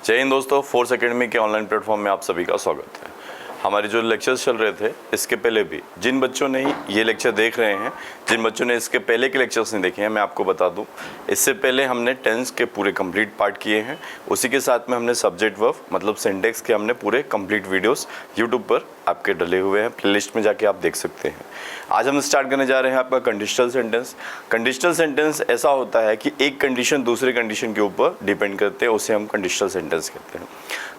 जय हिंद दोस्तों, force academy के ऑनलाइन प्लेटफॉर्म में आप सभी का स्वागत है। हमारे जो लेक्चर्स चल रहे थे इसके पहले भी जिन बच्चों ने ये लेक्चर देख रहे हैं, जिन बच्चों ने इसके पहले के लेक्चर्स नहीं देखे हैं, मैं आपको बता दूं, इससे पहले हमने टेंस के पूरे कंप्लीट पार्ट किए हैं। उसी के साथ में हमने सब्जेक्ट वर्ब मतलब सिंटेक्स के हमने पूरे कंप्लीट वीडियोस यूट्यूब पर आपके डले हुए हैं, प्लेलिस्ट में जाके आप देख सकते हैं। आज हम स्टार्ट करने जा रहे हैं आपका कंडीशनल सेंटेंस। कंडीशनल सेंटेंस ऐसा होता है कि एक कंडीशन दूसरे कंडीशन के ऊपर डिपेंड करते हैं, उसे हम कंडीशनल सेंटेंस कहते हैं।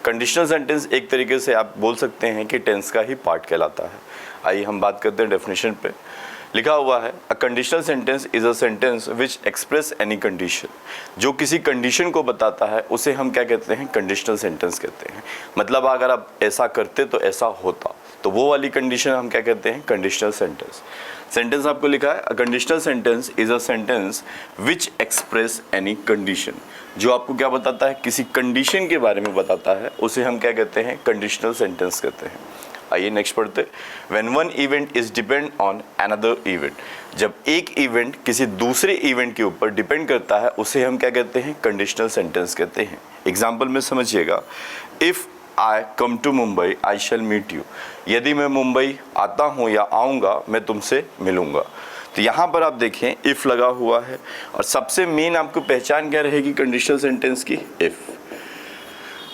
कंडीशनल सेंटेंस एक तरीके से आप बोल सकते हैं कि टेंस का ही पार्ट कहलाता है। आइए हम बात करते हैं डेफिनेशन पे। लिखा हुआ है a conditional sentence is a sentence which express any condition. जो किसी कंडीशन को बताता है उसे हम क्या कहते हैं? कंडीशनल सेंटेंस कहते हैं। मतलब अगर आप ऐसा करते तो ऐसा होता, तो वो वाली कंडीशन हम क्या कहते हैं? Conditional sentence. सेंटेंस आपको लिखा है a conditional sentence is a sentence which express any condition. जो आपको क्या बताता है? किसी कंडीशन के बारे में बताता है, उसे हम क्या कहते हैं? कंडीशनल सेंटेंस कहते हैं। आइए नेक्स्ट पढ़ते। When one event is depend on another event. जब एक इवेंट किसी दूसरे इवेंट के ऊपर डिपेंड करता है, उसे हम क्या कहते हैं? कंडीशनल सेंटेंस कहते हैं। एग्जाम्पल में समझिएगा, if I come to Mumbai I shall meet you. यदि मैं मुंबई आता हूँ या आऊँगा, मैं तुमसे मिलूँगा। तो यहाँ पर आप देखें इफ़ लगा हुआ है, और सबसे मेन आपको पहचान क्या रहेगी कंडीशनल सेंटेंस की? इफ़।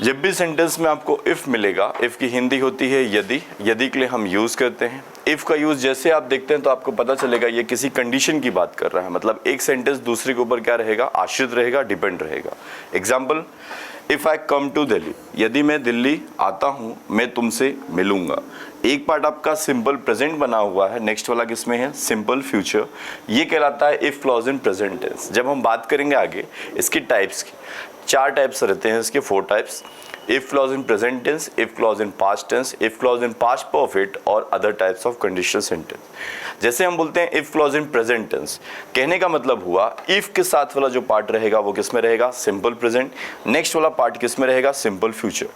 जब भी सेंटेंस में आपको इफ़ मिलेगा, इफ़ की हिंदी होती है यदि। यदि के लिए हम यूज़ करते हैं। इफ़ का यूज़ जैसे आप देखते हैं तो आपको पता चलेगा ये किसी कंडीशन की बात कर रहा है। मतलब एक सेंटेंस दूसरे के ऊपर क्या रहेगा? आश्रित रहेगा, डिपेंड रहेगा। Example, if I come to Delhi. यदि मैं दिल्ली आता हूँ, मैं तुमसे मिलूंगा। एक पार्ट आपका सिंपल प्रेजेंट बना हुआ है, नेक्स्ट वाला किसमें है? Simple future. ये कहलाता है if clause in present tense. जब हम बात करेंगे आगे इसकी टाइप्स की, 4 टाइप्स रहते हैं इसके, 4 types. If clause in present tense, if clause in past tense, if clause in past perfect और other types of conditional sentence. जैसे हम बोलते हैं if clause in present tense, कहने का मतलब हुआ इफ के साथ वाला जो पार्ट रहेगा वो किस में रहेगा? Simple present. नेक्स्ट वाला पार्ट किस में रहेगा? Simple future.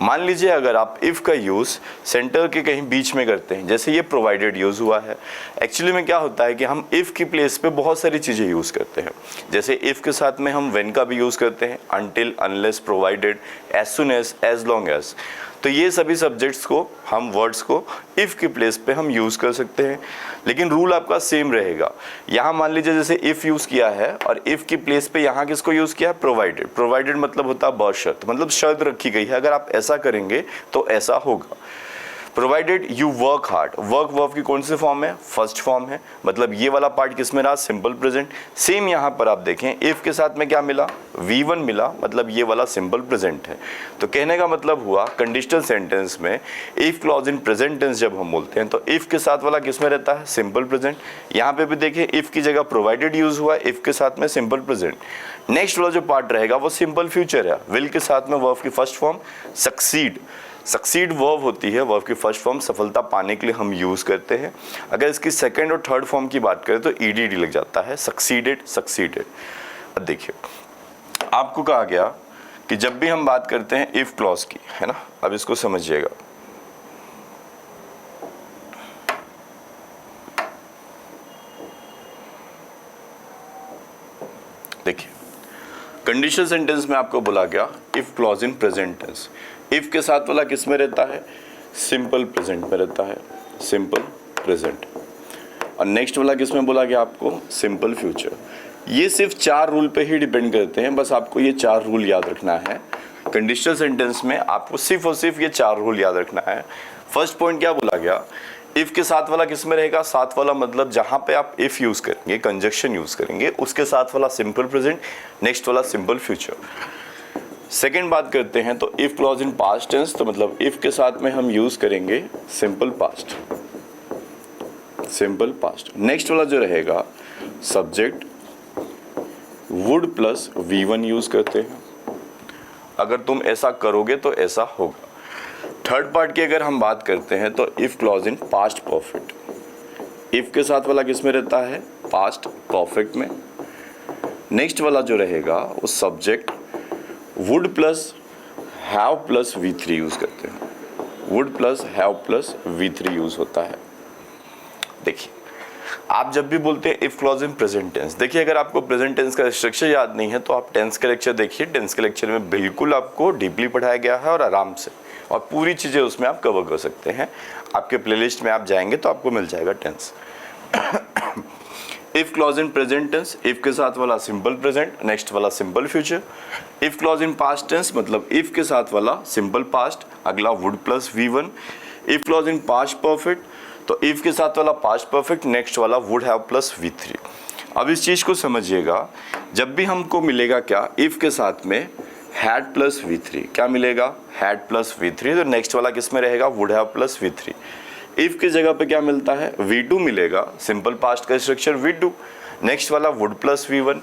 मान लीजिए अगर आप इफ का यूज सेंटर के कहीं बीच में करते हैं, जैसे ये प्रोवाइडेड यूज हुआ है। एक्चुअली में क्या होता है कि हम इफ की प्लेस पे बहुत सारी चीजें यूज करते हैं। जैसे इफ के साथ में हम व्हेन का भी यूज करते हैं, until, unless, provided, as soon as long as. तो ये सभी सब्जेक्ट्स को, हम वर्ड्स को इफ की प्लेस पे हम यूज कर सकते हैं, लेकिन रूल आपका सेम रहेगा। यहाँ मान लीजिए जैसे इफ यूज किया है और इफ की प्लेस पे यहाँ किसको यूज किया है? प्रोवाइडेड। प्रोवाइडेड मतलब होता है बशर्त, मतलब शर्त रखी गई है, अगर आप ऐसा करेंगे तो ऐसा होगा। Provided you work hard. Work verb की कौन सी फॉर्म है? फर्स्ट फॉर्म है। मतलब ये वाला पार्ट किसमें रहा? Simple present. सेम यहाँ पर आप देखें इफ के साथ में क्या मिला? V1 मिला, मतलब ये वाला सिंपल प्रेजेंट है। तो कहने का मतलब हुआ कंडीशनल सेंटेंस में if clause in present tense जब हम बोलते हैं तो इफ के साथ वाला किसमें रहता है? Simple present. यहाँ पे भी देखिए इफ की जगह प्रोवाइडेड यूज हुआ, इफ के साथ में सिंपल प्रेजेंट। नेक्स्ट वाला जो पार्ट रहेगा वो सिंपल फ्यूचर है। विल के साथ में वर्ब की first form succeed. Succeed verb होती है, वर्ब की फर्स्ट फॉर्म सफलता पाने के लिए हम यूज करते हैं। अगर इसकी सेकंड और थर्ड फॉर्म की बात करें तो ईडीडी लग जाता है, सक्सीडेड, सक्सीडेड। अब देखिए आपको कहा गया कि जब भी हम बात करते हैं इफ क्लॉज की, है ना, अब इसको समझिएगा। देखिए कंडीशनल सेंटेंस में आपको बोला गया if clause in present tense. If के साथ वाला किस में रहता है? सिंपल प्रेजेंट में रहता है, सिंपल प्रेजेंट। और नेक्स्ट वाला किस में बोला गया आपको? Simple future. ये सिर्फ 4 रूल पे ही डिपेंड करते हैं, बस आपको ये 4 रूल याद रखना है। कंडीशनल सेंटेंस में आपको सिर्फ और सिर्फ ये 4 रूल याद रखना है। फर्स्ट पॉइंट क्या बोला गया? इफ के साथ वाला किस में रहेगा? साथ वाला, मतलब जहां पे आप इफ यूज करेंगे, कंजक्शन यूज करेंगे, उसके साथ वाला सिंपल प्रेजेंट, नेक्स्ट वाला सिंपल फ्यूचर। सेकेंड बात करते हैं तो if clause in past tense, तो मतलब इफ के साथ में हम यूज करेंगे simple past, simple past. Next वाला जो रहेगा subject would plus V1 use करते हैं, अगर तुम ऐसा करोगे तो ऐसा होगा। थर्ड पार्ट की अगर हम बात करते हैं तो if clause in past perfect. If के साथ वाला किस में रहता है? पास्ट परफेक्ट में। नेक्स्ट वाला जो रहेगा वो subject would plus have plus V3 use करते हैं। Would plus have plus V3 use होता है। देखिए आप जब भी बोलते हैं if clause in present tense, देखिए अगर आपको प्रेजेंट टेंस का स्ट्रक्चर याद नहीं है तो आप टेंस का लेक्चर देखिए। टेंस के लेक्चर में बिल्कुल आपको डीपली पढ़ाया गया है और आराम से, और पूरी चीज़ें उसमें आप कवर कर सकते हैं। आपके प्लेलिस्ट में आप जाएंगे तो आपको मिल जाएगा tense. If clause in present tense, if के साथ वाला सिंपल प्रेजेंट, नेक्स्ट वाला simple future. If clause in past tense मतलब इफ के साथ वाला सिंपल पास्ट, अगला would plus V1। If clause in past perfect, तो इफ के साथ वाला पास्ट परफेक्ट, नेक्स्ट वाला वुड हैव प्लस V3। अब इस चीज़ को समझिएगा, जब भी हमको मिलेगा क्या, इफ के साथ में हैड प्लस V3, क्या मिलेगा, हैड प्लस V3, तो नेक्स्ट वाला किस में रहेगा, would have plus V3। If की जगह पे क्या मिलता है, V2 मिलेगा, सिंपल पास्ट का स्ट्रक्चर V2, नेक्स्ट वाला वुड प्लस V1।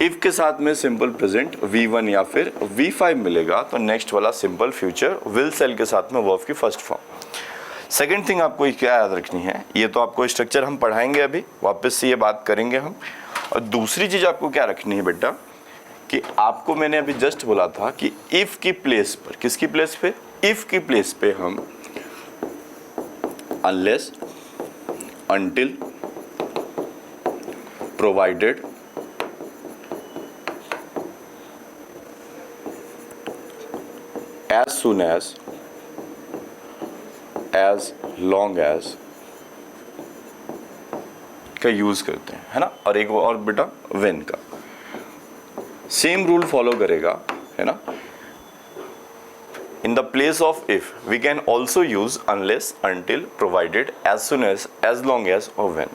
इफ के साथ में सिंपल प्रेजेंट V1 या फिर V5 मिलेगा, तो नेक्स्ट वाला सिंपल फ्यूचर विल सेल के साथ में वर्ब की फर्स्ट फॉर्म। सेकेंड थिंग आपको क्या याद रखनी है, ये तो आपको स्ट्रक्चर हम पढ़ाएंगे अभी, वापस से ये बात करेंगे हम। और दूसरी चीज़ आपको क्या रखनी है बेटा, कि आपको मैंने अभी जस्ट बोला था कि इफ की प्लेस पर, किसकी प्लेस पे, इफ की प्लेस पे हम unless, until, provided, as soon as long as का यूज करते हैं, है ना। और एक और बेटा when का सेम रूल फॉलो करेगा, है ना। In the place of if, we can also use unless, until, provided, as soon as long as और when।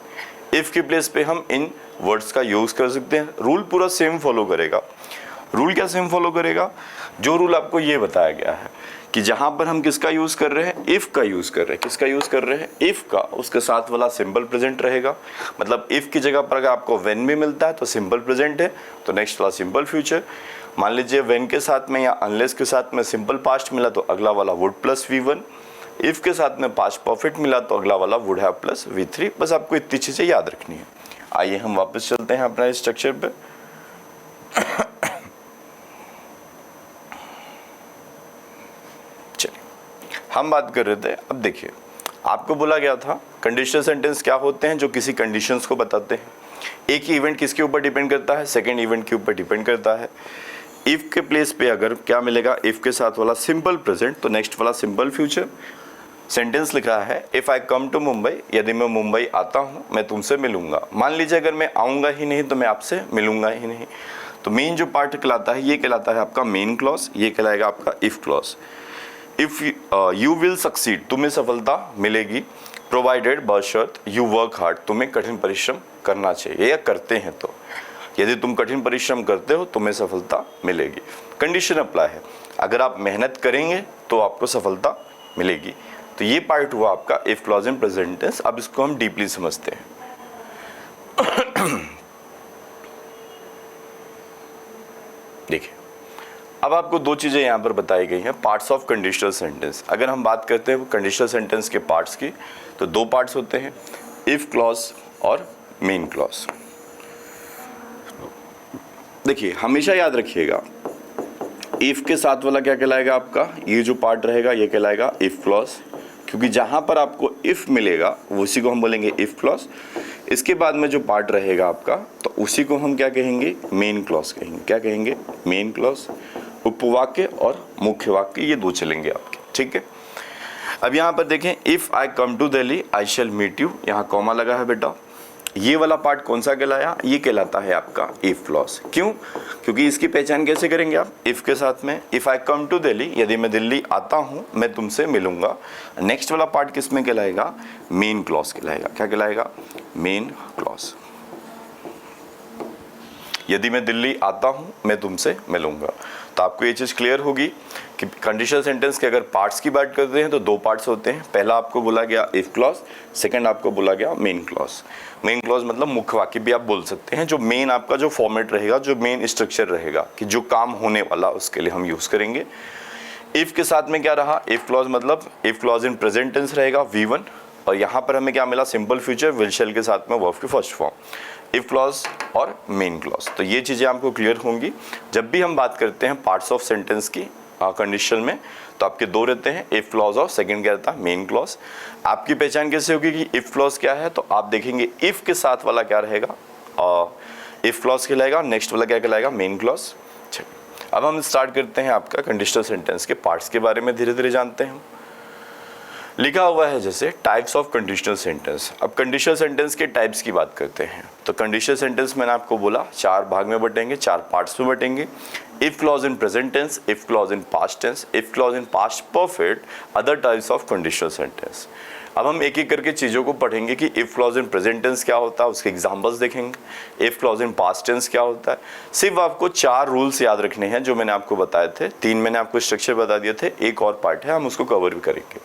if की प्लेस पे हम इन वर्ड्स का यूज कर सकते हैं। रूल पूरा सेम फॉलो करेगा। रूल क्या सेम फॉलो करेगा, जो रूल आपको ये बताया गया है कि जहां पर हम किसका यूज कर रहे हैं, इफ का यूज कर रहे हैं। किसका यूज कर रहे हैं, इफ का, उसके साथ वाला सिंपल प्रेजेंट रहेगा। मतलब इफ की जगह पर अगर आपको when भी मिलता है तो सिंपल प्रेजेंट है, तो नेक्स्ट वाला सिंपल फ्यूचर। मान लीजिए when के साथ में या अनलेस के साथ में सिंपल पास्ट मिला तो अगला वाला वुड प्लस V1। इफ के साथ में पास्ट परफेक्ट मिला तो अगला वाला वुड हैव प्लस V3। बस आपको इतनी चीजें याद रखनी है। आइए हम वापस चलते हैं अपना स्ट्रक्चर पे। चलिए हम बात कर रहे थे, अब देखिए आपको बोला गया था कंडीशनल सेंटेंस क्या होते हैं, जो किसी कंडीशंस को बताते हैं। एक ही इवेंट किसके ऊपर डिपेंड करता है, सेकेंड इवेंट के ऊपर डिपेंड करता है। इफ के प्लेस पे अगर क्या मिलेगा, इफ के साथ वाला सिंपल प्रेजेंट, तो नेक्स्ट वाला सिंपल फ्यूचर। सेंटेंस लिखा है if I come to Mumbai, यदि मैं मुंबई आता हूँ मैं तुमसे मिलूंगा। मान लीजिए अगर मैं आऊँगा ही नहीं तो मैं आपसे मिलूंगा ही नहीं, तो मेन जो पार्ट कहलाता है ये कहलाता है आपका मेन क्लॉज, ये कहलाएगा आपका if clause. If you will succeed, तुम्हें सफलता मिलेगी, प्रोवाइडेड बशर्त यू वर्क हार्ड, तुम्हें कठिन परिश्रम करना चाहिए या करते हैं तो। यदि तुम कठिन परिश्रम करते हो तुम्हें सफलता मिलेगी। कंडीशन अप्लाई है, अगर आप मेहनत करेंगे तो आपको सफलता मिलेगी। तो ये पार्ट हुआ आपका if clause in present tense. अब इसको हम डीपली समझते हैं। देखिए अब आपको दो चीजें यहाँ पर बताई गई हैं, पार्ट्स ऑफ कंडीशनल सेंटेंस। अगर हम बात करते हैं कंडीशनल सेंटेंस के पार्ट्स की, तो दो पार्ट्स होते हैं, इफ क्लॉज और मेन क्लॉज। देखिए हमेशा याद रखिएगा, इफ के साथ वाला क्या कहलाएगा आपका, ये जो पार्ट रहेगा ये कहलाएगा इफ क्लॉज, क्योंकि जहां पर आपको इफ मिलेगा उसी को हम बोलेंगे इफ क्लॉज। इसके बाद में जो पार्ट रहेगा आपका, तो उसी को हम क्या कहेंगे, मेन क्लॉज कहेंगे। क्या कहेंगे, मेन क्लॉज। उपवाक्य और मुख्य वाक्य ये दो चलेंगे आपके, ठीक है। अब यहाँ पर देखें, if I come to Delhi I shall meet you, यहाँ कॉमा लगा है बेटा। ये वाला पार्ट कौन सा कहलाया, ये कहलाता है आपका इफ क्लॉज। क्यों, क्योंकि इसकी पहचान कैसे करेंगे आप, इफ के साथ में if I come to Delhi, यदि मैं दिल्ली आता हूं मैं तुमसे मिलूंगा। नेक्स्ट वाला पार्ट किस में कहलाएगा, मेन क्लॉज कहलाएगा। क्या कहलाएगा, मेन क्लॉज। यदि मैं दिल्ली आता हूं मैं तुमसे मिलूंगा। तो आपको ये चीज़ क्लियर होगी कि कंडीशनल सेंटेंस के अगर पार्ट्स की बात करते हैं तो दो पार्ट्स होते हैं। पहला आपको बोला गया इफ क्लॉज, सेकंड आपको बोला गया मेन क्लॉज। मेन क्लॉज मतलब मुख्य वाक्य भी आप बोल सकते हैं, जो मेन आपका जो फॉर्मेट रहेगा, जो मेन स्ट्रक्चर रहेगा कि जो काम होने वाला उसके लिए हम यूज़ करेंगे। इफ के साथ में क्या रहा, इफ क्लॉज मतलब if clause in present tense रहेगा V1, और यहाँ पर हमें क्या मिला, सिंपल फ्यूचर विल शैल के साथ में वर्ब की फर्स्ट फॉर्म, इफ क्लॉज और मेन क्लॉज। तो ये चीज़ें आपको क्लियर होंगी जब भी हम बात करते हैं पार्ट्स ऑफ सेंटेंस की, कंडीशन में, तो आपके दो रहते हैं, इफ क्लॉज और सेकंड क्या रहता है, मेन क्लॉज। आपकी पहचान कैसे होगी कि इफ क्लॉज क्या है, तो आप देखेंगे इफ के साथ वाला क्या रहेगा, इफ क्लॉज कहलाएगा, नेक्स्ट वाला क्या कहलाएगा, मेन क्लॉज। अब हम स्टार्ट करते हैं आपका कंडीशनल सेंटेंस के पार्ट्स के बारे में धीरे धीरे जानते हैं। लिखा हुआ है जैसे टाइप्स ऑफ कंडीशनल सेंटेंस। अब कंडीशनल सेंटेंस के टाइप्स की बात करते हैं। तो कंडीशनल सेंटेंस मैंने आपको बोला 4 भाग में बटेंगे, 4 पार्ट्स में बटेंगे। If clause in present tense, if clause in past tense, if clause in past perfect, other types of conditional sentence. अब हम एक एक करके चीज़ों को पढ़ेंगे कि if clause in present tense क्या होता है, उसके एग्जांपल्स देखेंगे। If clause in past tense क्या होता है। सिर्फ आपको 4 रूल्स याद रखने हैं जो मैंने आपको बताए थे। 3 मैंने आपको स्ट्रक्चर बता दिए थे, एक और पार्ट है, हम उसको कवर भी करेंगे।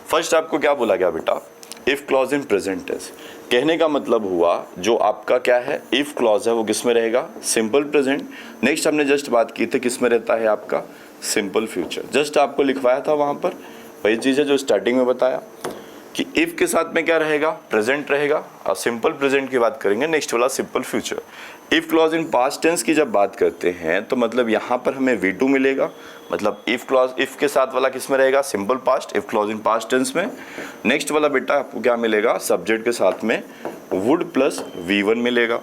फर्स्ट आपको क्या बोला गया बेटा, if clause in present tense. कहने का मतलब हुआ जो आपका क्या है, इफ क्लॉज है वो किस में रहेगा, सिंपल प्रेजेंट। नेक्स्ट हमने जस्ट बात की थी किस में रहता है आपका, सिंपल फ्यूचर। जस्ट आपको लिखवाया था वहां पर, वही चीज़ है जो स्टार्टिंग में बताया कि इफ के साथ में क्या रहेगा, प्रेजेंट रहेगा, और सिंपल प्रेजेंट की बात करेंगे, नेक्स्ट वाला simple future. If clause in past tense की जब बात करते हैं तो मतलब यहाँ पर हमें V2 मिलेगा, मतलब इफ क्लॉज, इफ के साथ वाला किस में रहेगा, simple past, if clause in past tense में। नेक्स्ट वाला बेटा आपको क्या मिलेगा, सब्जेक्ट के साथ में वुड प्लस V1 मिलेगा।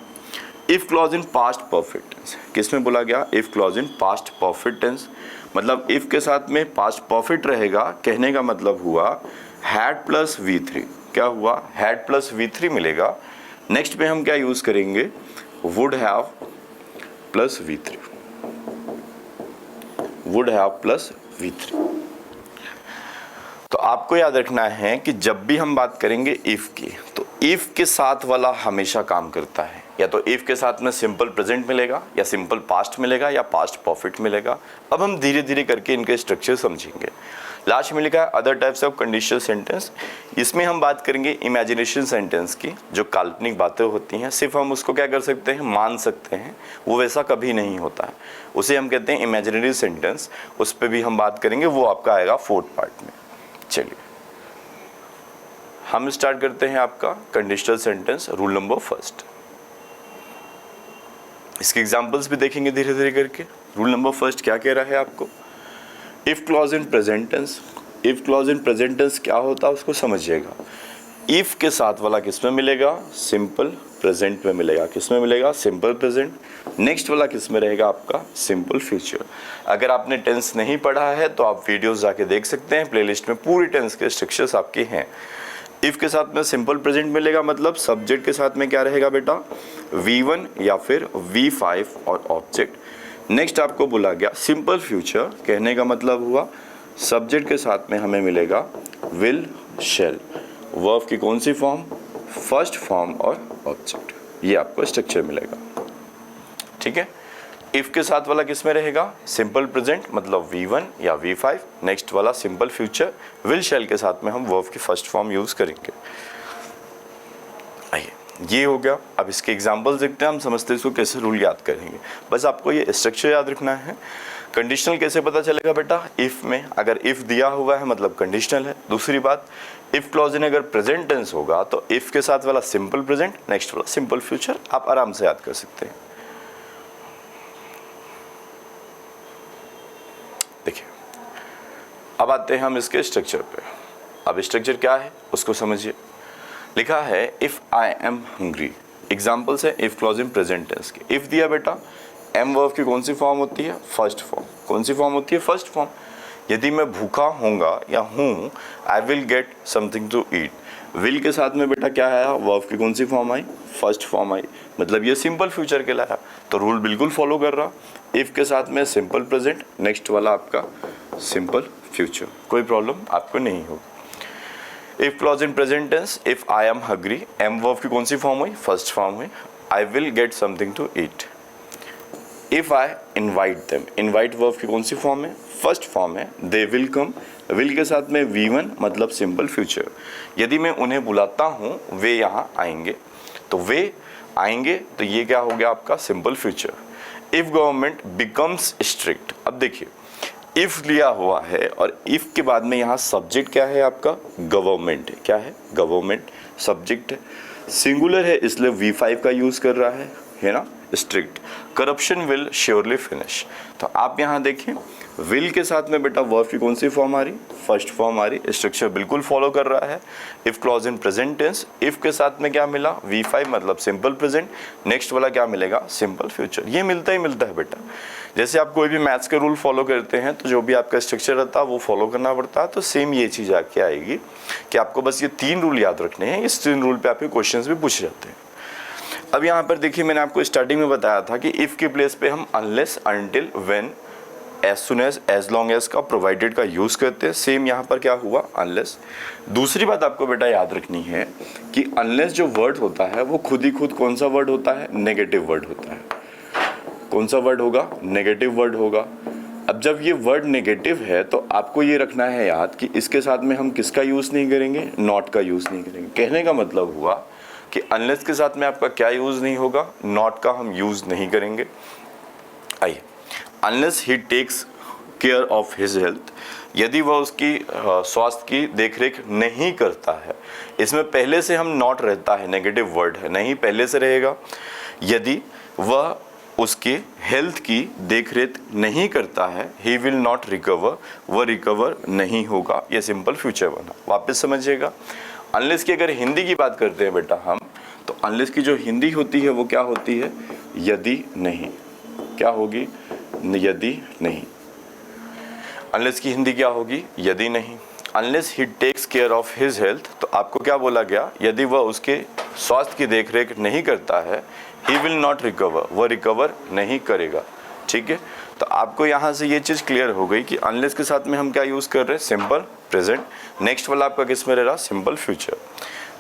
If clause in past perfect tense किस में बोला गया, if clause in past perfect tense, मतलब इफ के साथ में पास्ट परफेक्ट रहेगा। कहने का मतलब हुआ हैड प्लस V3, क्या हुआ, हैड प्लस V3 मिलेगा। नेक्स्ट में हम क्या यूज करेंगे, would have plus V3, would have plus V3। तो आपको याद रखना है कि जब भी हम बात करेंगे इफ की, तो इफ के साथ वाला हमेशा काम करता है। या तो इफ के साथ में सिंपल प्रेजेंट मिलेगा, या सिंपल पास्ट मिलेगा, या पास्ट परफेक्ट मिलेगा। अब हम धीरे धीरे करके इनके स्ट्रक्चर समझेंगे। लास्ट में लिखा है other types of conditional sentence. इसमें हम बात करेंगे इमेजिनेशन सेंटेंस की, जो काल्पनिक बातें होती हैं, सिर्फ हम उसको क्या कर सकते हैं, मान सकते हैं, वो वैसा कभी नहीं होता है, उसे हम कहते हैं इमेजिनरी सेंटेंस। उस पर भी हम बात करेंगे, वो आपका आएगा 4th पार्ट में। चलिए हम स्टार्ट करते हैं आपका कंडीशनल सेंटेंस रूल नंबर 1। इसके एग्जांपल्स भी देखेंगे धीरे धीरे करके। रूल नंबर 1 क्या कह रहा है आपको, if clause in present tense. If clause in present tense क्या होता है उसको समझिएगा। इफ के साथ वाला किस में मिलेगा, सिंपल प्रेजेंट में मिलेगा। किस में मिलेगा, सिंपल प्रेजेंट। नेक्स्ट वाला किस में रहेगा आपका, सिंपल फ्यूचर। अगर आपने टेंस नहीं पढ़ा है तो आप वीडियोस जाके देख सकते हैं, प्लेलिस्ट में पूरी टेंस के स्ट्रक्चर्स आपके हैं। इफ के साथ में सिंपल प्रेजेंट मिलेगा, मतलब सब्जेक्ट के साथ में क्या रहेगा बेटा, V1 या फिर V5 और ऑब्जेक्ट। नेक्स्ट आपको बोला गया सिंपल फ्यूचर। कहने का मतलब हुआ सब्जेक्ट के साथ में हमें मिलेगा विल, शैल। वर्ब की कौन सी फॉर्म, फर्स्ट फॉर्म और ऑब्जेक्ट। ये आपको स्ट्रक्चर मिलेगा, ठीक है। इफ के साथ वाला किस में रहेगा, सिंपल प्रेजेंट, मतलब V1 या V5। नेक्स्ट वाला सिंपल फ्यूचर, विल शैल के साथ में हम वर्ब की फर्स्ट फॉर्म यूज करेंगे। आइए, ये हो गया। अब इसके एग्जांपल्स देखते हैं, हम समझते हैं इसको कैसे रूल याद करेंगे। बस आपको ये स्ट्रक्चर याद रखना है। कंडीशनल कैसे पता चलेगा बेटा, इफ में अगर इफ दिया हुआ है मतलब कंडीशनल है। दूसरी बात, इफ क्लॉज इन अगर प्रेजेंट टेंस होगा तो इफ के साथ वाला सिंपल प्रेजेंट, नेक्स्ट वाला सिंपल फ्यूचर। आप आराम से याद कर सकते हैं। देखिए, अब आते हैं हम इसके स्ट्रक्चर पे। अब स्ट्रक्चर क्या है उसको समझिए। लिखा है if I am hungry. Examples है if clause in present tense के। इफ दिया बेटा, एम वर्ब की कौन सी फॉर्म होती है, फर्स्ट फॉर्म। कौन सी फॉर्म होती है, फर्स्ट फॉर्म। यदि मैं भूखा होऊंगा या हूँ, I will get something to eat. Will के साथ में बेटा क्या आया, वर्ब की कौन सी फॉर्म आई, फर्स्ट फॉर्म आई, मतलब ये सिंपल फ्यूचर के लाया। तो रूल बिल्कुल फॉलो कर रहा। इफ के साथ में सिंपल प्रेजेंट, नेक्स्ट वाला आपका सिंपल फ्यूचर, कोई प्रॉब्लम आपको नहीं होगी। If clause in present tense, if I am hungry, am verb की कौन सी फॉर्म हुई, फर्स्ट फॉर्म हुई, I will get something to eat. If I invite them, invite verb की कौन सी फॉर्म है, फर्स्ट फॉर्म है, दे विल कम। विल के साथ में V1 मतलब सिंपल फ्यूचर। यदि मैं उन्हें बुलाता हूँ वे यहाँ आएंगे, तो वे आएंगे, तो ये क्या हो गया आपका simple future. If government becomes strict. अब देखिए, इफ लिया हुआ है और इफ के बाद में यहाँ सब्जेक्ट क्या है आपका, गवर्नमेंट है। क्या है, गवर्नमेंट सब्जेक्ट है, सिंगुलर है इसलिए V5 का यूज कर रहा है ना, strict. Corruption will surely finish. तो आप यहाँ देखें, विल के साथ में बेटा वर्ब की कौन सी फॉर्म आ रही, फर्स्ट फॉर्म आ रही, स्ट्रक्चर बिल्कुल फॉलो कर रहा है। If clause in present tense, if के साथ में क्या मिला, V5 मतलब सिंपल प्रेजेंट, नेक्स्ट वाला क्या मिलेगा, सिंपल फ्यूचर। ये मिलता ही मिलता है बेटा। जैसे आप कोई भी मैथ्स के रूल फॉलो करते हैं तो जो भी आपका स्ट्रक्चर रहता है वो फॉलो करना पड़ता है, तो सेम ये चीज़ आके आएगी कि आपको बस ये 3 रूल याद रखने हैं। इस 3 रूल पे आपके क्वेश्चंस भी पूछ जाते हैं। अब यहाँ पर देखिए, मैंने आपको स्टार्टिंग में बताया था कि इफ़ के प्लेस पे हम unless, until, when, as soon as long as का, प्रोवाइडेड का यूज़ करते हैं। सेम यहाँ पर क्या हुआ, अनलेस। दूसरी बात आपको बेटा याद रखनी है कि अनलेस जो वर्ड होता है वो खुद ही खुद कौन सा वर्ड होता है, नेगेटिव वर्ड होता है। कौन सा वर्ड होगा, नेगेटिव वर्ड होगा। अब जब ये वर्ड नेगेटिव है तो आपको ये रखना है याद कि इसके साथ में हम किसका यूज़ नहीं करेंगे, नॉट का यूज़ नहीं करेंगे। कहने का मतलब हुआ कि अनलेस के साथ में आपका क्या यूज़ नहीं होगा, नॉट का हम यूज़ नहीं करेंगे। आइए, unless he takes care of his health, यदि वह उसकी स्वास्थ्य की देखरेख नहीं करता है। इसमें पहले से हम नॉट रहता है, नेगेटिव वर्ड है, नहीं पहले से रहेगा। यदि वह उसके हेल्थ की देखरेख नहीं करता है, ही विल नॉट रिकवर, वह रिकवर नहीं होगा। ये सिंपल फ्यूचर बना। वापस समझिएगा, अनलेस की अगर हिंदी की बात करते हैं बेटा हम, तो अनलेस की जो हिंदी होती है वो क्या होती है, यदि नहीं। क्या होगी, यदि नहीं। अनलेस की हिंदी क्या होगी, यदि नहीं। Unless he takes care of his health, तो आपको क्या बोला गया, यदि वह उसके स्वास्थ्य की देखरेख नहीं करता है, ही विल नॉट रिकवर, वह रिकवर नहीं करेगा। ठीक है, तो आपको यहाँ से ये चीज़ क्लियर हो गई कि अनलेस के साथ में हम क्या यूज़ कर रहे हैं, सिंपल प्रेजेंट। नेक्स्ट वाला आपका किस में रह रहा, simple future.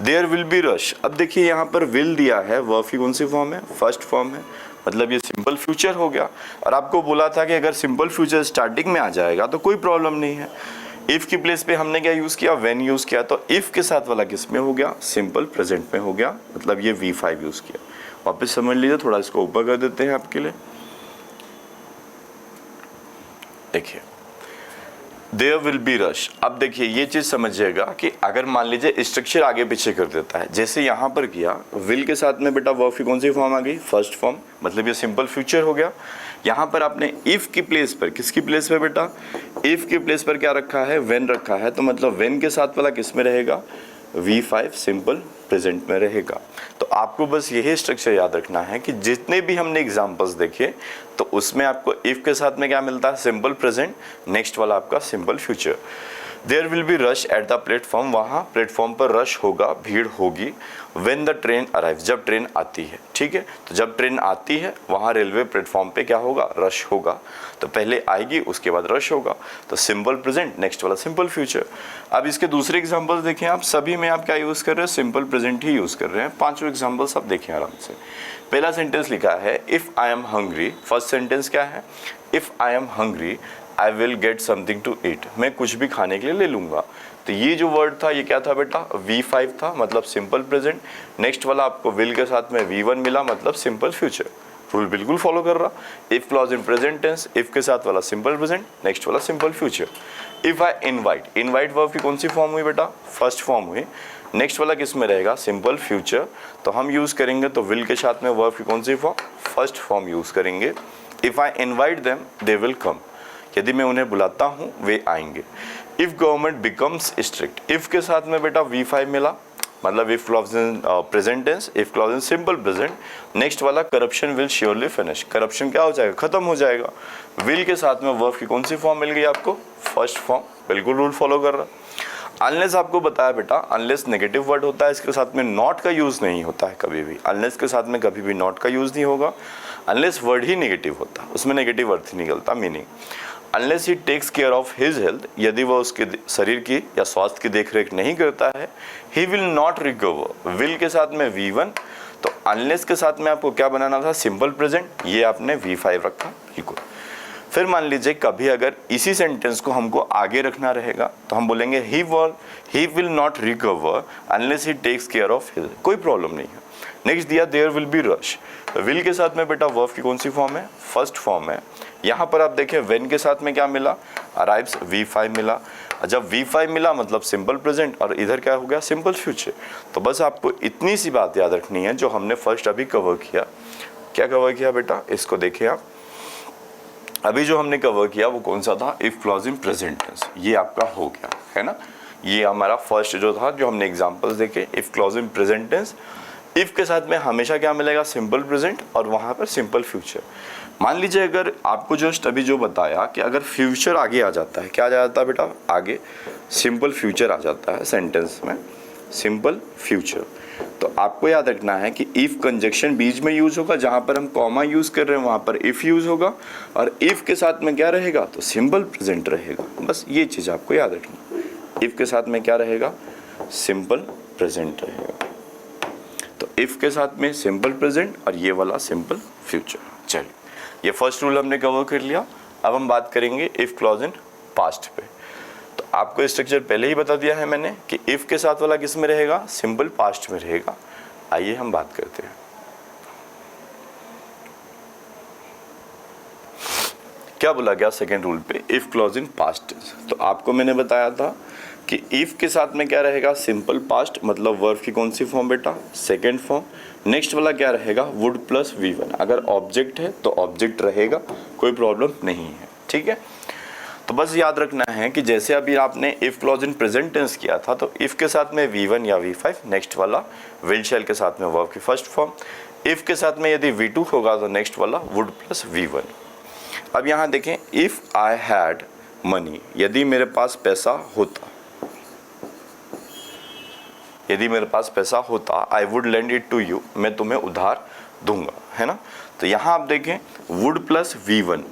There will be rush, अब देखिए यहाँ पर विल दिया है, वर्ब की कौन सी फॉर्म है, फर्स्ट फॉर्म है, मतलब ये सिंपल फ्यूचर हो गया। और आपको बोला था कि अगर सिंपल फ्यूचर स्टार्टिंग में आ जाएगा तो कोई प्रॉब्लम नहीं है। इफ़ की प्लेस पे हमने क्या यूज़ किया, व्हेन यूज़ किया, तो इफ़ के साथ वाला किस में हो गया, सिंपल प्रेजेंट में हो गया, मतलब ये V5 यूज़ किया। वापस समझ लीजिए, थोड़ा इसको ऊपर कर देते हैं आपके लिए। देखिए, देयर विल बी रश। अब देखिए ये चीज़ समझिएगा कि अगर मान लीजिए स्ट्रक्चर आगे पीछे कर देता है, जैसे यहाँ पर किया, विल के साथ में बेटा वर्ब की कौन सी फॉर्म आ गई, फर्स्ट फॉर्म, मतलब ये सिंपल फ्यूचर हो गया। यहाँ पर आपने इफ़ की प्लेस पर, किसकी प्लेस पर बेटा, इफ़ की प्लेस पर क्या रखा है, व्हेन रखा है, तो मतलब व्हेन के साथ वाला किस में रहेगा, V5 सिंपल प्रेजेंट में रहेगा। तो आपको बस यही स्ट्रक्चर याद रखना है कि जितने भी हमने एग्जांपल्स देखे तो उसमें आपको इफ़ के साथ में क्या मिलता है, सिंपल प्रेजेंट, नेक्स्ट वाला आपका simple future. There will be rush at the platform, वहाँ प्लेटफॉर्म पर रश होगा, भीड़ होगी। व्हेन द ट्रेन अराइव्स, जब ट्रेन आती है। ठीक है, तो जब ट्रेन आती है वहाँ रेलवे प्लेटफॉर्म पे क्या होगा, रश होगा। तो पहले आएगी उसके बाद रश होगा, तो सिंपल प्रेजेंट, नेक्स्ट वाला सिंपल फ्यूचर। अब इसके दूसरे एग्जांपल्स देखें आप, सभी में आप क्या यूज़ कर रहे हैं, सिंपल प्रेजेंट ही यूज़ कर रहे हैं। पांचों एग्जांपल्स आप देखें आराम से। पहला सेंटेंस लिखा है if I am hungry, first sentence क्या है, if I am hungry I will get something to eat, मैं कुछ भी खाने के लिए ले लूँगा। तो ये जो वर्ड था ये क्या था बेटा, V5 था, मतलब सिंपल प्रेजेंट। नेक्स्ट वाला आपको विल के साथ में V1 मिला, मतलब सिंपल फ्यूचर। रूल बिल्कुल फॉलो कर रहा। If clause in present tense, if के साथ वाला सिंपल प्रेजेंट, नेक्स्ट वाला simple future. If I invite, invite verb की कौन सी फॉर्म हुई बेटा, फर्स्ट फॉर्म हुई। नेक्स्ट वाला किस में रहेगा, सिंपल फ्यूचर। तो हम यूज़ करेंगे तो विल के साथ में वर्ब की कौन सी फॉर्म, फर्स्ट फॉर्म यूज़ करेंगे। If I invite them they will come, यदि मैं उन्हें बुलाता हूँ वे आएंगे। If government becomes strict, if के साथ में बेटा V5 मिला, मतलब if clause in present tense, if clause in simple present. Next वाला corruption will surely finish, corruption क्या हो जाएगा, खत्म हो जाएगा। विल के साथ में वर्ब की कौन सी फॉर्म मिल गई आपको, फर्स्ट फॉर्म। बिल्कुल रूल फॉलो कर रहा। अनलेस आपको बताया बेटा, अनलेस नेगेटिव वर्ड होता है, इसके साथ में नॉट का यूज़ नहीं होता है कभी भी। अनलेस के साथ में कभी भी नॉट का यूज़ नहीं होगा। अनलेस वर्ड ही नेगेटिव होता है, उसमें नेगेटिव अर्थ ही निकलता, meaning. Unless he takes care of his health, यदि वह उसके शरीर की या स्वास्थ्य की देखरेख नहीं करता है। ही विल नॉट रिकवर, विल के साथ में V1, तो अनलेस के साथ में आपको क्या बनाना था, सिंपल प्रेजेंट, ये आपने V5 रखा, बिल्कुल। फिर मान लीजिए कभी अगर इसी सेंटेंस को हमको आगे रखना रहेगा तो हम बोलेंगे he will not recover unless he takes care of his, कोई प्रॉब्लम नहीं है। नेक्स्ट दिया there will be rush, will के साथ में बेटा वर्ब की कौन सी फॉर्म है, फर्स्ट फॉर्म है। यहाँ पर आप देखें व्हेन के साथ में क्या मिला, अराइव्स, V5 मिला। जब V5 मिला मतलब सिंपल प्रेजेंट, और इधर क्या हो गया, सिंपल फ्यूचर। तो बस आपको इतनी सी बात याद रखनी है जो हमने फर्स्ट अभी कवर किया। क्या कवर किया बेटा, इसको देखिए आप। अभी जो हमने कवर किया वो कौन सा था, if clause in present tense, ये आपका हो गया है ना। ये हमारा फर्स्ट जो था, जो हमने एग्जांपल्स देखे, if clause in present tense. If के साथ में हमेशा क्या मिलेगा, सिंपल प्रेजेंट, और वहाँ पर सिंपल फ्यूचर। मान लीजिए अगर आपको जस्ट अभी जो बताया कि अगर फ्यूचर आगे आ जाता है, क्या आ जाता है बेटा, आगे सिंपल फ्यूचर आ जाता है सेंटेंस में, सिंपल फ्यूचर, तो आपको याद रखना है कि इफ कंजक्शन बीच में यूज होगा, जहां पर हम कॉमा यूज कर रहे हैं वहां पर इफ यूज होगा, और इफ के साथ में क्या रहेगा, तो सिंपल प्रेजेंट रहेगा। बस ये चीज आपको याद रखना, इफ के साथ में क्या रहेगा, सिंपल प्रेजेंट रहेगा। तो इफ के साथ में सिंपल प्रेजेंट और ये वाला सिंपल फ्यूचर। चलिए, ये फर्स्ट रूल हमने कवर कर लिया। अब हम बात करेंगे इफ क्लॉज इन पास्ट पे। तो आपको स्ट्रक्चर पहले ही बता दिया है मैंने कि इफ के साथ वाला किस में रहेगा, सिंपल पास्ट में रहेगा। आइए हम बात करते हैं। क्या बोला गया सेकेंड रूल पे, if clause in past tense. तो आपको मैंने बताया था कि इफ के साथ में क्या रहेगा, सिंपल पास्ट, मतलब वर्ब की कौन सी फॉर्म बेटा, सेकेंड फॉर्म। नेक्स्ट वाला क्या रहेगा, वुड प्लस V1। अगर ऑब्जेक्ट है तो ऑब्जेक्ट रहेगा, कोई प्रॉब्लम नहीं है, ठीक है। तो बस याद रखना है कि जैसे अभी आपने if clause in present tense किया था, तो इफ के साथ में V1 या V5, नेक्स्ट वाला विल शैल के साथ में वर्ब की फर्स्ट फॉर्म। इफ के साथ में यदि V2 होगा तो नेक्स्ट वाला वुड प्लस V1। अब यहाँ देखें, इफ आई हैड मनी, यदि मेरे पास पैसा होता, यदि मेरे पास पैसा होता, I would lend it to you, मैं तुम्हें उधार दूंगा, है ना। तो यहाँ आप देखें, वुड प्लस V1।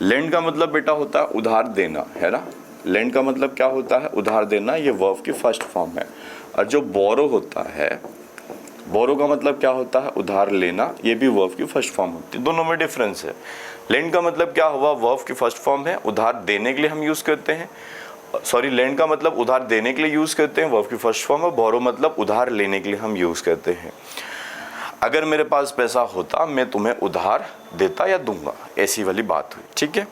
लेंड का मतलब बेटा होता है उधार देना, है ना। लेंड का मतलब क्या होता है, उधार देना, ये वर्ब की फर्स्ट फॉर्म है। और जो बोरो होता है, बोरो का मतलब क्या होता है, उधार लेना, ये भी वर्ब की फर्स्ट फॉर्म होती है। दोनों में डिफरेंस है। लेंड का मतलब क्या हुआ, वर्ब की फर्स्ट फॉर्म है, उधार देने के लिए हम यूज करते हैं, सॉरी, लेंड का मतलब उधार देने के लिए यूज करते हैं, वर्ब की फर्स्ट फॉर्म है। बोरो मतलब उधार लेने के लिए हम यूज करते हैं। अगर मेरे पास पैसा होता, मैं तुम्हें उधार देता या दूंगा, ऐसी वाली बात हुई, ठीक है।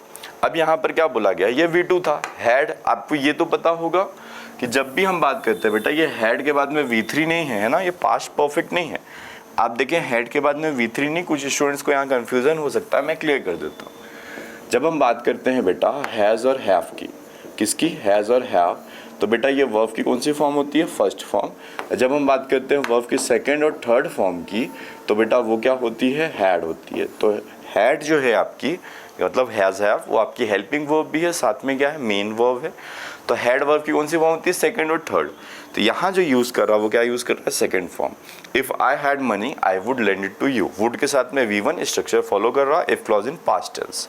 अब यहाँ पर क्या बोला गया, ये V2 था, हैड। आपको ये तो पता होगा कि जब भी हम बात करते हैं बेटा, ये हैड के बाद में V3 नहीं है ना, ये पास्ट परफेक्ट नहीं है। आप देखें, हैड के बाद में V3 नहीं, कुछ स्टूडेंट्स को यहाँ कंफ्यूजन हो सकता है, मैं क्लियर कर देता हूँ। जब हम बात करते हैं बेटा हैज़ और हैव की, किसकी, हैज़ और हैव, तो बेटा ये वर्ब की कौन सी फॉर्म होती है, फर्स्ट फॉर्म। जब हम बात करते हैं वर्ब की सेकंड और थर्ड फॉर्म की, तो बेटा वो क्या होती है, हैड होती है। तो हैड जो है आपकी, मतलब हैज़ हैव, वो आपकी हेल्पिंग वर्ब भी है, साथ में क्या है, मेन वर्ब है। तो हैड वर्ब की कौन सी फॉर्म होती है, सेकंड और थर्ड। तो यहाँ जो यूज़ कर रहा है वो क्या यूज़ कर रहा है, second form. If I had money I would lend it to you, would के साथ में V1 स्ट्रक्चर फॉलो कर रहा है, if clause in past tense.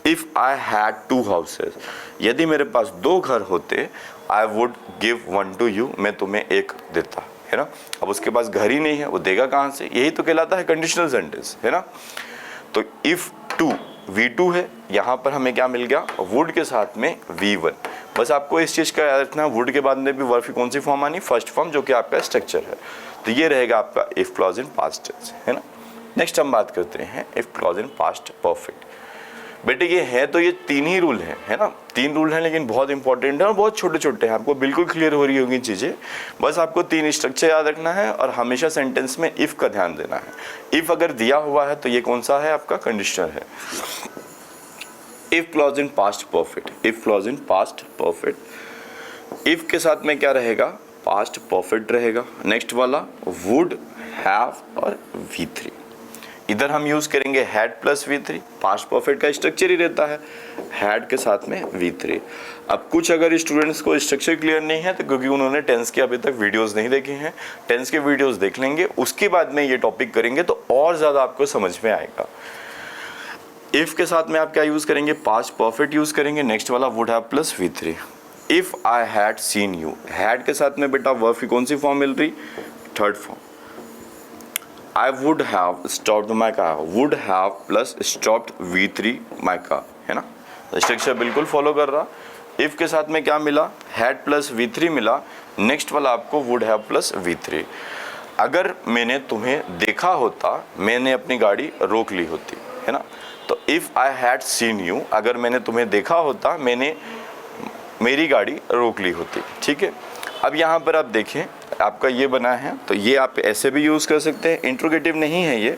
If I had 2 houses, यदि मेरे पास 2 घर होते, I would give 1 to you, मैं तुम्हें एक देता, है ना। अब उसके पास घर ही नहीं है, वो देगा कहाँ से, यही तो कहलाता है कंडीशनल सेंटेंस, है ना। तो इफ़ 2 V2 है, यहाँ पर हमें क्या मिल गया, वुड के साथ में V1। बस आपको इस चीज़ का याद रखना, वुड के बाद में भी वर्ब की कौन सी फॉर्म आनी, फर्स्ट फॉर्म, जो कि आपका स्ट्रक्चर है। तो ये रहेगा आपका if clause in past tense, है ना। नेक्स्ट हम बात करते हैं if clause in past perfect. बेटे ये है तो ये 3 ही रूल है ना, 3 रूल हैं, लेकिन बहुत इंपॉर्टेंट है और बहुत छोटे छोटे हैं। आपको बिल्कुल क्लियर हो रही होगी चीज़ें। बस आपको 3 स्ट्रक्चर याद रखना है और हमेशा सेंटेंस में इफ़ का ध्यान देना है। इफ़ अगर दिया हुआ है तो ये कौन सा है, आपका कंडीशनल है। If clause in past perfect, if clause in past perfect, if के साथ में क्या रहेगा, पास्ट परफेक्ट रहेगा। नेक्स्ट वाला वुड, हैव और V3। इधर हम यूज करेंगे had plus V3। Past perfect का स्ट्रक्चर ही रहता है हैड के साथ में V3। अब कुछ अगर स्टूडेंट्स को स्ट्रक्चर क्लियर नहीं है तो क्योंकि उन्होंने टेंस के अभी तक वीडियोस नहीं देखे हैं, टेंस के वीडियोस देख लेंगे, उसके बाद में ये टॉपिक करेंगे तो और ज़्यादा आपको समझ में आएगा। इफ के साथ में आप क्या यूज करेंगे, पास्ट परफेक्ट यूज करेंगे। नेक्स्ट वाला would have plus V3। If I had seen you, had के साथ में बेटा वर्ब की कौन सी फॉर्म मिल रही, third form. I would have stopped my car, would have plus stopped V3 my car, है ना। स्ट्रक्चर बिल्कुल फॉलो कर रहा। इफ के साथ में क्या मिला, हैड प्लस V3 मिला। नेक्स्ट वाला आपको वुड हैव प्लस V3। अगर मैंने तुम्हें देखा होता, मैंने अपनी गाड़ी रोक ली होती, है ना। तो if I had seen you, अगर मैंने तुम्हें देखा होता, मैंने मेरी गाड़ी रोक ली होती, ठीक है। अब यहाँ पर आप देखें, आपका ये बना है तो ये आप ऐसे भी यूज़ कर सकते हैं, इंट्रोगेटिव नहीं है ये,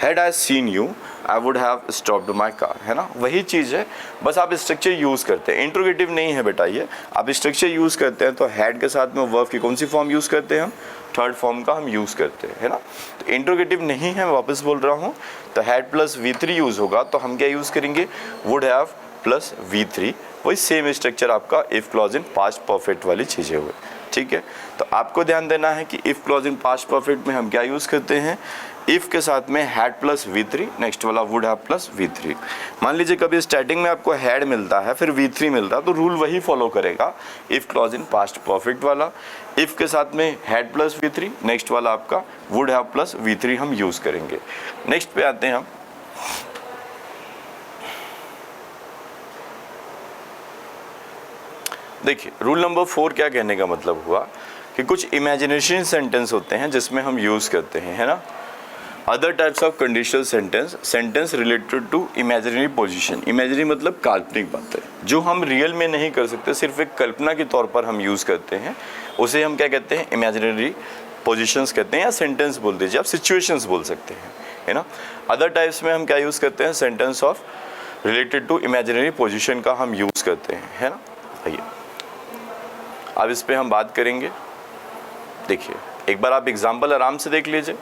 had I seen you I would have stopped my car, है ना, वही चीज़ है, बस आप स्ट्रक्चर यूज़ करते हैं। इंट्रोगेटिव नहीं है बेटा ये, आप स्ट्रक्चर यूज़ करते हैं तो हैड के साथ में वर्ब की कौन सी फॉर्म यूज़ करते हैं हम, थर्ड फॉर्म का हम यूज़ करते हैं, है ना। तो इंट्रोगेटिव नहीं है, मैं वापस बोल रहा हूँ, तो हैड प्लस V3 यूज़ होगा तो हम क्या यूज़ करेंगे, वुड हैव प्लस V3, वही सेम स्ट्रक्चर आपका if clause in past perfect वाली चीज़ें हुए, ठीक है। तो आपको ध्यान देना है कि if clause in past perfect में हम क्या यूज़ करते हैं, इफ़ के साथ में हैड प्लस V3, नेक्स्ट वाला वुड हैव प्लस V3। मान लीजिए कभी स्टार्टिंग में आपको हैड मिलता है फिर V3 मिलता है तो रूल वही फॉलो करेगा, if clause in past perfect वाला, इफ़ के साथ में हैड प्लस V3, नेक्स्ट वाला आपका वुड हैव प्लस V3 हम यूज़ करेंगे। नेक्स्ट पे आते हैं हम, देखिए रूल नंबर 4 क्या कहने का मतलब हुआ कि कुछ इमेजिनेशन सेंटेंस होते हैं जिसमें हम यूज़ करते हैं, है ना। Other types of conditional sentence, sentence related to imaginary position, imaginary मतलब काल्पनिक बातें जो हम रियल में नहीं कर सकते, सिर्फ एक कल्पना के तौर पर हम यूज़ करते हैं, उसे हम क्या कहते हैं, इमेजिनरी पोजीशंस कहते हैं, या सेंटेंस बोल दीजिए आप, सिचुएशंस बोल सकते हैं, है ना। अदर टाइप्स में हम क्या यूज़ करते हैं, sentence of related to imaginary position का हम यूज़ करते हैं, है ना। आइए अब इस पर हम बात करेंगे। देखिए एक बार आप एग्जाम्पल आराम से देख लीजिए।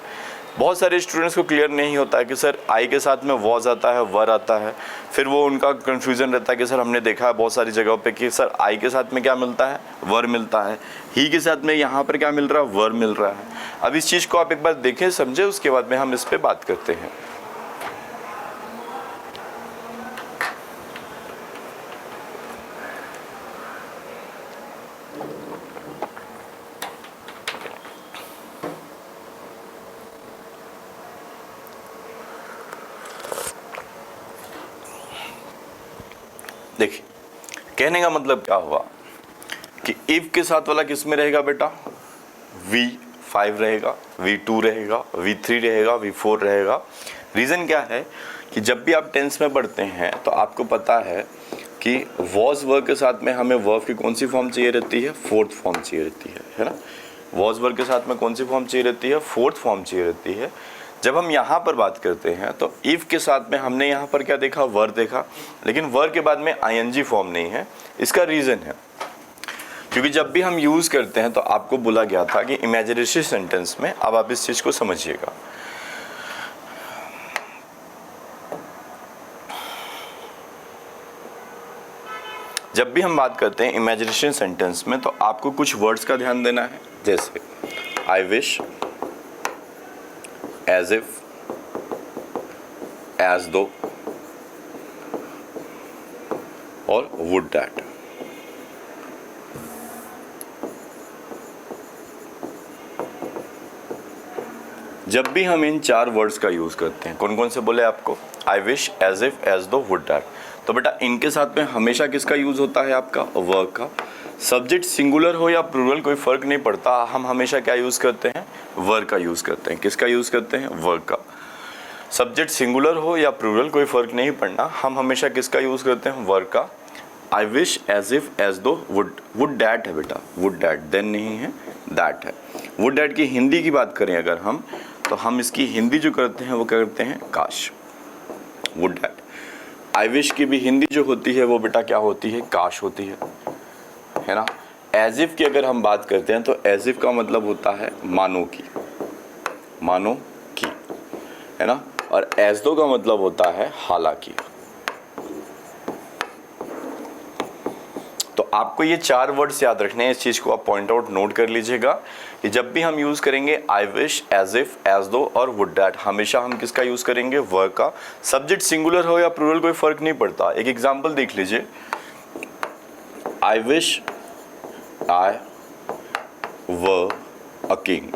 बहुत सारे स्टूडेंट्स को क्लियर नहीं होता है कि सर आई के साथ में वॉज आता है, वर आता है, फिर वो उनका कन्फ्यूज़न रहता है कि सर हमने देखा है बहुत सारी जगहों पे कि सर आई के साथ में क्या मिलता है, वर मिलता है, ही के साथ में यहाँ पर क्या मिल रहा है, वर मिल रहा है। अब इस चीज़ को आप एक बार देखें समझे, उसके बाद में हम इस पर बात करते हैं। देखिए कहने का मतलब क्या हुआ कि इफ के साथ वाला किस में रहेगा बेटा, V5 रहेगा, V2 रहेगा, V3 रहेगा, V4 रहेगा। रीज़न क्या है कि जब भी आप टेंस में पढ़ते हैं तो आपको पता है कि वॉज वर्ब के साथ में हमें वर्ब की कौन सी फॉर्म चाहिए रहती है, फोर्थ फॉर्म चाहिए रहती है ना। वॉज वर्ब के साथ में कौन सी फॉर्म चाहिए रहती है, फोर्थ फॉर्म चाहिए रहती है। जब हम यहाँ पर बात करते हैं तो इफ़ के साथ में हमने यहाँ पर क्या देखा, वर देखा, लेकिन वर के बाद में ING फॉर्म नहीं है। इसका रीज़न है क्योंकि जब भी हम यूज़ करते हैं तो आपको बोला गया था कि इमेजिनेशन सेंटेंस में, अब आप इस चीज़ को समझिएगा, जब भी हम बात करते हैं इमेजिनेशन सेंटेंस में तो आपको कुछ वर्ड्स का ध्यान देना है, जैसे I wish, as if, as though और would that। जब भी हम इन 4 वर्ड्स का यूज करते हैं, कौन कौन से बोले आपको, I wish, as if, as though, would that, तो बेटा इनके साथ में हमेशा किसका यूज होता है, आपका वर्ब का। सब्जेक्ट सिंगुलर हो या प्लूरल कोई फर्क नहीं पड़ता, हम हमेशा क्या यूज करते हैं, वर्ब का यूज करते हैं। किसका यूज करते हैं, वर्ब का। सब्जेक्ट सिंगुलर हो या प्लूरल कोई फर्क नहीं पड़ना, हम हमेशा किसका यूज करते हैं, वर्ब का। I wish, as if, as though, would that है बेटा, वुड डैट, देन नहीं है, दैट है। वुड डैट की हिंदी की बात करें अगर हम, तो हम इसकी हिंदी जो करते हैं वो करते हैं काश, वुड डैट। आई विश की भी हिंदी जो होती है वो बेटा क्या होती है, काश होती है ना। एज इफ की अगर हम बात करते हैं तो एज इफ का मतलब होता है मानो की, मानो की, है ना। और एज दो का मतलब होता है हालांकि। तो आपको ये 4 वर्ड्स याद रखने हैं, इस चीज़ को आप पॉइंट आउट नोट कर लीजिएगा कि जब भी हम यूज़ करेंगे I wish, as if, as though और वुड डैट, हमेशा हम किसका यूज़ करेंगे, वर्ब का। सब्जेक्ट सिंगुलर हो या प्लूरल कोई फर्क नहीं पड़ता। एक एग्जांपल देख लीजिए, I wish I were a king,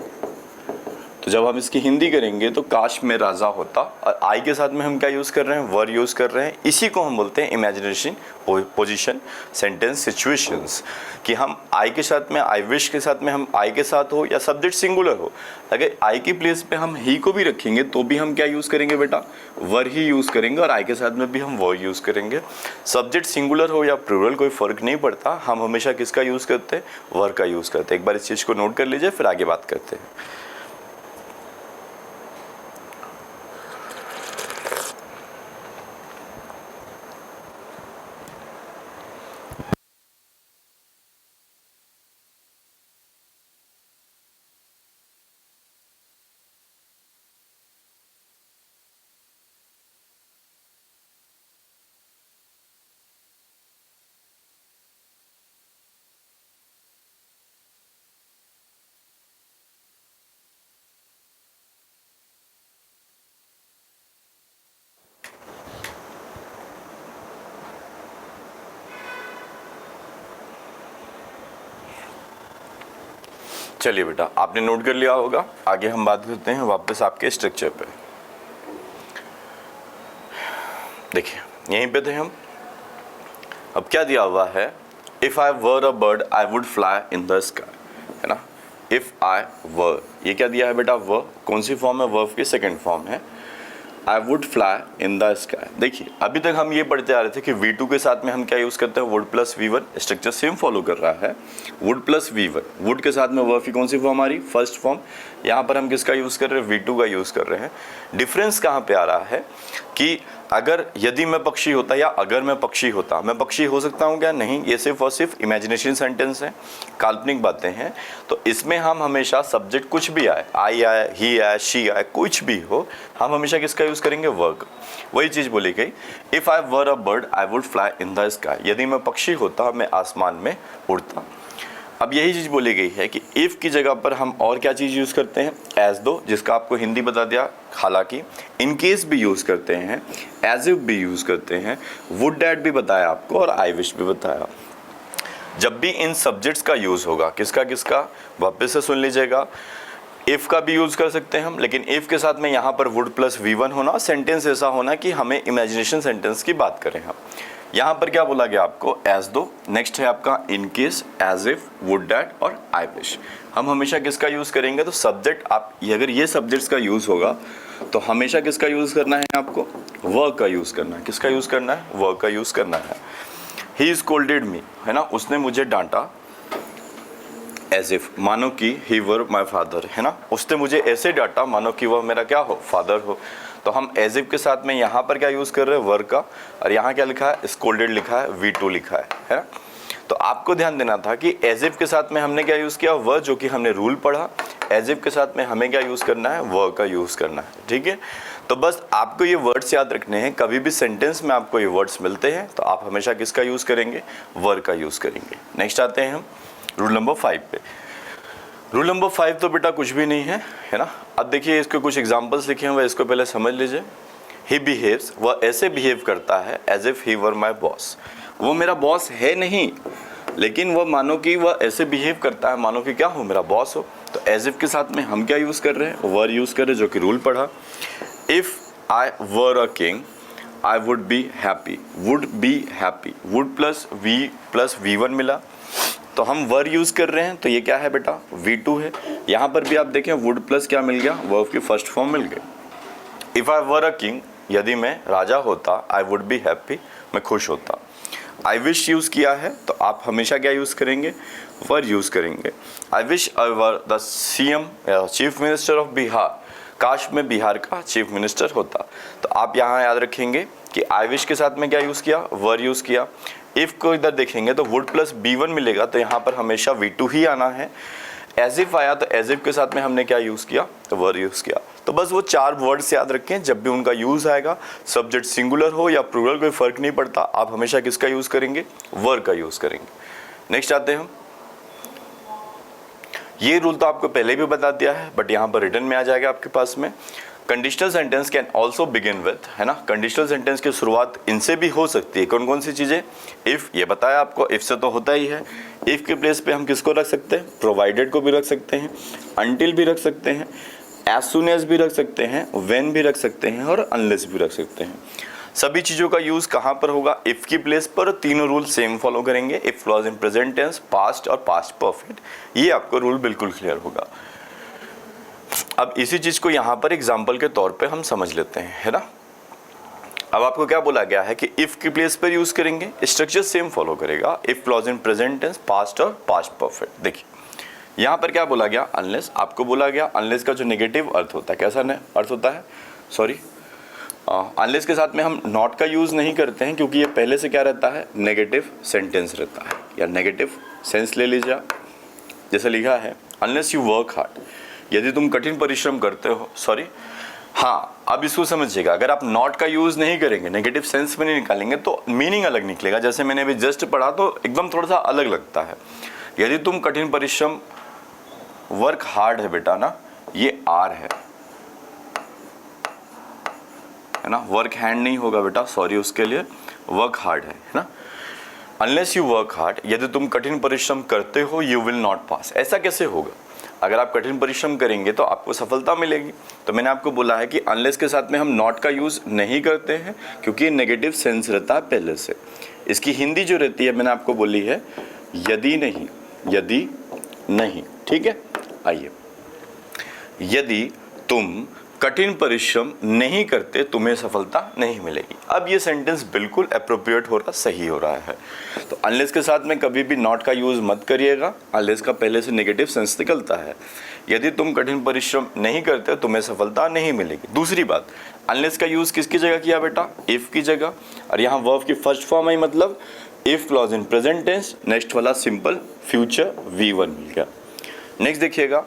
तो जब हम इसकी हिंदी करेंगे तो काश में राजा होता, और आई के साथ में हम क्या यूज़ कर रहे हैं, वर यूज़ कर रहे हैं। इसी को हम बोलते हैं इमेजिनेशन पोजीशन सेंटेंस सिचुएशंस, कि हम आई के साथ में, आई विश के साथ में हम आई के साथ हो या सब्जेक्ट सिंगुलर हो, अगर आई की प्लेस पे हम ही को भी रखेंगे तो भी हम क्या यूज़ करेंगे बेटा, वर ही यूज़ करेंगे, और आई के साथ में भी हम वर यूज़ करेंगे। सब्जेक्ट सिंगुलर हो या प्लूरल कोई फ़र्क नहीं पड़ता, हम हमेशा किसका यूज़ करते हैं, वर का यूज़ करते हैं। एक बार इस चीज़ को नोट कर लीजिए, फिर आगे बात करते हैं। चलिए बेटा, आपने नोट कर लिया होगा। आगे हम बात करते हैं वापस आपके स्ट्रक्चर पे। देखिए यहीं पे थे हम। अब क्या दिया हुआ है, if I were a bird I would fly in the sky, है ना। इफ आई वर, ये क्या दिया है बेटा, वर कौन सी फॉर्म है, वर्ब की सेकंड फॉर्म है। I would fly in the sky. देखिए अभी तक हम ये पढ़ते आ रहे थे कि V2 के साथ में हम क्या यूज़ करते हैं, would plus V1। Structure same follow कर रहा है, वुड प्लस V1। वुड के साथ में वर्ब की कौन सी फॉर्म आ रही, फर्स्ट फॉर्म। यहाँ पर हम किसका यूज़ कर रहे हैं, V2 का यूज़ कर रहे हैं। डिफरेंस कहाँ पे आ रहा है कि अगर यदि मैं पक्षी होता या अगर मैं पक्षी होता, मैं पक्षी हो सकता हूँ क्या, नहीं। ये सिर्फ और सिर्फ इमेजिनेशन सेंटेंस है, काल्पनिक बातें हैं। तो इसमें हम हमेशा सब्जेक्ट कुछ भी आए, आई आए, ही आए, शी आए, कुछ भी हो, हम हमेशा किसका यूज़ करेंगे, वर्क। वही चीज़ बोली गई, if I were a bird I would fly in the sky. यदि मैं पक्षी होता मैं आसमान में उड़ता। अब यही चीज़ बोली गई है कि इफ़ की जगह पर हम और क्या चीज़ यूज़ करते हैं, एज दो, जिसका आपको हिंदी बता दिया। हालांकि इन केस भी यूज़ करते हैं, एज इफ भी यूज़ करते हैं, वुड डैट भी बताया आपको, और आई विश भी बताया। जब भी इन सब्जेक्ट्स का यूज़ होगा, किसका किसका, वापस से सुन लीजिएगा। इफ़ का भी यूज़ कर सकते हैं हम, लेकिन इफ़ के साथ में यहाँ पर वुड प्लस V1 होना, सेंटेंस ऐसा होना कि हमें इमेजिनेशन सेंटेंस की बात करें हम। यहाँ पर क्या बोला गया आपको, एज दो। नेक्स्ट है आपका in case, as if, would that और आई विश। हम हमेशा किसका यूज़ करेंगे, तो सब्जेक्ट आप अगर ये सब्जेक्ट्स का यूज़ होगा तो हमेशा किसका यूज़ करना है आपको, वर्ब का यूज़ करना है। किसका यूज़ करना है, वर्ब का यूज़ करना है। ही स्कोल्डेड मी, है ना, उसने मुझे डांटा। एज इफ, मानो कि ही वर माई फादर, है ना, उसने मुझे ऐसे डांटा मानो कि वह मेरा क्या हो, फादर हो। तो हम एज इफ के साथ में यहाँ पर क्या यूज़ कर रहे हैं, वर्ब का। और यहाँ क्या लिखा है, स्कोल्डेड लिखा है, V2 लिखा है ना। तो आपको ध्यान देना था कि एज इफ के साथ में हमने क्या यूज़ किया, वर्ब, जो कि हमने रूल पढ़ा। एज इफ के साथ में हमें क्या यूज़ करना है, वर्ब का यूज़ करना है, ठीक है। तो बस आपको ये वर्ड्स याद रखने हैं, कभी भी सेंटेंस में आपको ये वर्ड्स मिलते हैं तो आप हमेशा किसका यूज़ करेंगे, वर्ब का यूज़ करेंगे। नेक्स्ट आते हैं हम रूल नंबर 5 पे। रूल नंबर 5 तो बेटा कुछ भी नहीं है ना। अब देखिए इसके कुछ एग्जांपल्स लिखे हुए, इसको पहले समझ लीजिए। ही बिहेव्स, वह ऐसे बिहेव करता है, as if he were my boss. वो मेरा बॉस है नहीं, लेकिन वह मानो कि वह ऐसे बिहेव करता है मानो कि क्या हो, मेरा बॉस हो। तो एज इफ के साथ में हम क्या यूज़ कर रहे हैं, वर यूज़ कर रहे हैं, जो कि रूल पढ़ा। If I were a king I would be happy, would be happy, would plus V1 मिला, तो हम वर यूज़ कर रहे हैं। तो ये क्या है बेटा, V2 है। यहाँ पर भी आप देखें वुड प्लस क्या मिल गया, वर्ब की फर्स्ट फॉर्म मिल गई। If I were a king, यदि मैं राजा होता, आई वुड बी हैप्पी, मैं खुश होता। आई विश यूज़ किया है, तो आप हमेशा क्या यूज़ करेंगे, वर यूज़ करेंगे। I wish I were the CM, chief minister of Bihar, काश में बिहार का चीफ मिनिस्टर होता। तो आप यहाँ याद रखेंगे कि आई विश के साथ में क्या यूज़ किया, वर यूज़ किया। इफ़ को इधर देखेंगे तो वुड प्लस B1 मिलेगा, तो यहाँ पर हमेशा V2 ही आना है। एज इफ आया तो एज इफ के साथ में हमने क्या यूज़ किया, तो वर यूज़ किया। तो बस वो 4 वर्ड्स याद रखें, जब भी उनका यूज़ आएगा, सब्जेक्ट सिंगुलर हो या प्लूरल कोई फ़र्क नहीं पड़ता, आप हमेशा किसका यूज़ करेंगे, वर्ब का यूज़ करेंगे। नेक्स्ट आते हैं हम। ये रूल तो आपको पहले भी बता दिया है, बट यहाँ पर रिटर्न में आ जाएगा आपके पास में। Conditional sentence can also begin with, है ना। कंडीशनल सेंटेंस की शुरुआत इनसे भी हो सकती है। कौन कौन सी चीज़ें, इफ़, ये बताया आपको, इफ़ से तो होता ही है। इफ़ के प्लेस पे हम किसको रख सकते हैं, प्रोवाइडेड को भी रख सकते हैं, अनटिल भी रख सकते हैं, एज सुन एज भी रख सकते हैं, व्हेन भी रख सकते हैं, और अनलेस भी रख सकते हैं। सभी चीज़ों का यूज़ कहाँ पर होगा, इफ़ की प्लेस पर। तीनों रूल सेम फॉलो करेंगे, if clause in present tense, past और पास्ट परफेक्ट। ये आपको रूल बिल्कुल क्लियर होगा। अब इसी चीज़ को यहाँ पर एग्जाम्पल के तौर पे हम समझ लेते हैं, है ना। अब आपको क्या बोला गया है कि इफ़ की प्लेस पर यूज़ करेंगे, स्ट्रक्चर सेम फॉलो करेगा, if clause in present tense, past और पास्ट परफेक्ट। देखिए यहाँ पर क्या बोला गया, अनलेस। आपको बोला गया अनलेस का जो नेगेटिव अर्थ होता है, कैसा अर्थ होता है, सॉरी, अनलेस के साथ में हम नॉट का यूज़ नहीं करते हैं, क्योंकि ये पहले से क्या रहता है, नेगेटिव सेंटेंस रहता है, या नेगेटिव सेंस ले लीजिए। जैसे लिखा है, अनलेस यू वर्क हार्ड, यदि तुम कठिन परिश्रम करते हो, सॉरी, हाँ, अब इसको समझिएगा। अगर आप नॉट का यूज़ नहीं करेंगे, नेगेटिव सेंस में नहीं निकालेंगे, तो मीनिंग अलग निकलेगा। जैसे मैंने अभी जस्ट पढ़ा तो एकदम थोड़ा सा अलग लगता है। यदि तुम कठिन परिश्रम, वर्क हार्ड है बेटा ना, ये आर है ना, वर्क हैंड नहीं होगा बेटा, सॉरी उसके लिए, वर्क हार्ड है ना। अनलेस यू वर्क हार्ड, यदि तुम कठिन परिश्रम करते हो, यू विल नॉट पास। ऐसा कैसे होगा, अगर आप कठिन परिश्रम करेंगे तो आपको सफलता मिलेगी। तो मैंने आपको बोला है कि अनलेस के साथ में हम नॉट का यूज़ नहीं करते हैं, क्योंकि ये नेगेटिव सेंस रहता है पहले से। इसकी हिंदी जो रहती है मैंने आपको बोली है यदि नहीं, यदि नहीं, ठीक है। आइए, यदि तुम कठिन परिश्रम नहीं करते तुम्हें सफलता नहीं मिलेगी। अब ये सेंटेंस बिल्कुल अप्रोप्रिएट हो रहा, सही हो रहा है। तो अनलेस के साथ में कभी भी नॉट का यूज़ मत करिएगा, अनलेस का पहले से नेगेटिव सेंस निकलता है। यदि तुम कठिन परिश्रम नहीं करते तुम्हें सफलता नहीं मिलेगी। दूसरी बात, अनलेस का यूज़ किसकी जगह किया बेटा? इफ़ की जगह। और यहाँ वर्ब की फर्स्ट फॉर्म आई, मतलब if clause in present tense, next वाला सिंपल फ्यूचर V1 मिल गया। नेक्स्ट देखिएगा,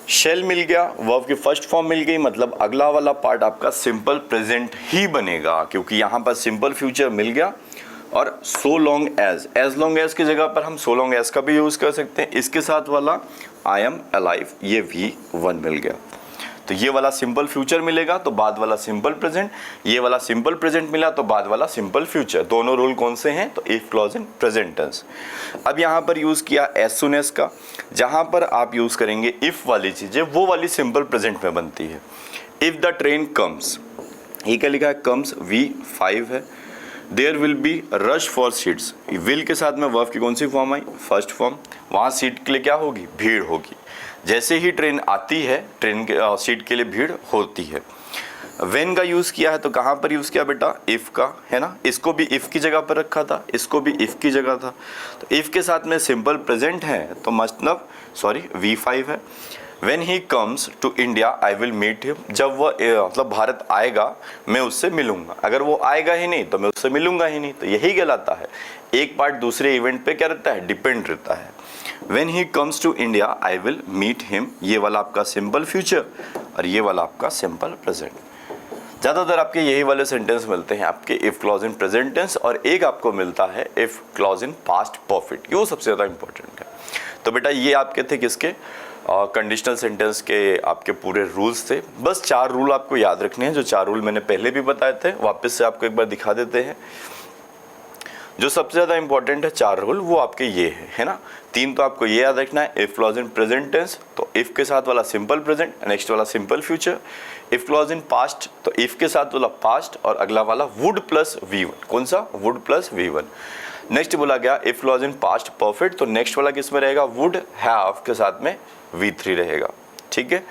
शेल मिल गया, वर्ब की फर्स्ट फॉर्म मिल गई, मतलब अगला वाला पार्ट आपका सिंपल प्रेजेंट ही बनेगा, क्योंकि यहाँ पर सिंपल फ्यूचर मिल गया। और so long as long as की जगह पर हम सो लॉन्ग एज का भी यूज़ कर सकते हैं। इसके साथ वाला आई एम अलाइव, ये V1 मिल गया। तो ये वाला सिंपल फ्यूचर मिलेगा तो बाद वाला सिंपल प्रेजेंट, ये वाला सिंपल प्रेजेंट मिला तो बाद वाला सिंपल फ्यूचर। दोनों रूल कौन से हैं? तो if clause in present tense. अब यहाँ पर यूज़ किया एज सुन एज का, जहाँ पर आप यूज़ करेंगे इफ़ वाली चीज़ें, वो वाली सिंपल प्रेजेंट में बनती है। इफ़ द ट्रेन कम्स, ये क्या लिखा है? कम्स V5 है। There will be rush for seats, will के साथ में वर्ब की कौन सी फॉर्म आई? First form. वहाँ सीट के लिए क्या होगी? भीड़ होगी। जैसे ही ट्रेन आती है, ट्रेन के सीट के लिए भीड़ होती है। व्हेन का यूज़ किया है तो कहाँ पर यूज़ किया बेटा? इफ़ का, है ना। इसको भी इफ़ की जगह पर रखा था, इसको भी इफ़ की जगह था। तो इफ़ के साथ में सिंपल प्रेजेंट है तो मतलब V5 है। When he comes to India I will meet him, जब वह मतलब भारत आएगा मैं उससे मिलूंगा। अगर वो आएगा ही नहीं तो मैं उससे मिलूंगा ही नहीं। तो यही कहलाता है, एक पार्ट दूसरे इवेंट पे क्या रहता है? डिपेंड रहता है। When he comes to India I will meet him, ये वाला आपका सिंपल फ्यूचर और ये वाला आपका सिंपल प्रेजेंट। ज़्यादातर आपके यही वाले सेंटेंस मिलते हैं आपके if clause in present tense, और एक आपको मिलता है if clause in past perfect. ये सबसे ज़्यादा इंपॉर्टेंट है। तो बेटा ये आपके थे किसके? कंडीशनल सेंटेंस के आपके पूरे रूल्स थे। बस 4 रूल आपको याद रखने हैं, जो 4 रूल मैंने पहले भी बताए थे, वापस से आपको एक बार दिखा देते हैं। जो सबसे ज़्यादा इंपॉर्टेंट है 4 रूल, वो आपके ये है ना। 3 तो आपको ये याद रखना है, if clause in present tense तो इफ़ के साथ वाला सिंपल प्रेजेंट, नेक्स्ट वाला simple future. If clause in past तो इफ़ के साथ वाला पास्ट और अगला वाला वुड प्लस V1। कौन सा? Would plus V1। नेक्स्ट बोला गया if clause in past perfect, तो नेक्स्ट वाला किस में रहेगा? वुड हैव के साथ में V3 रहेगा, ठीक है।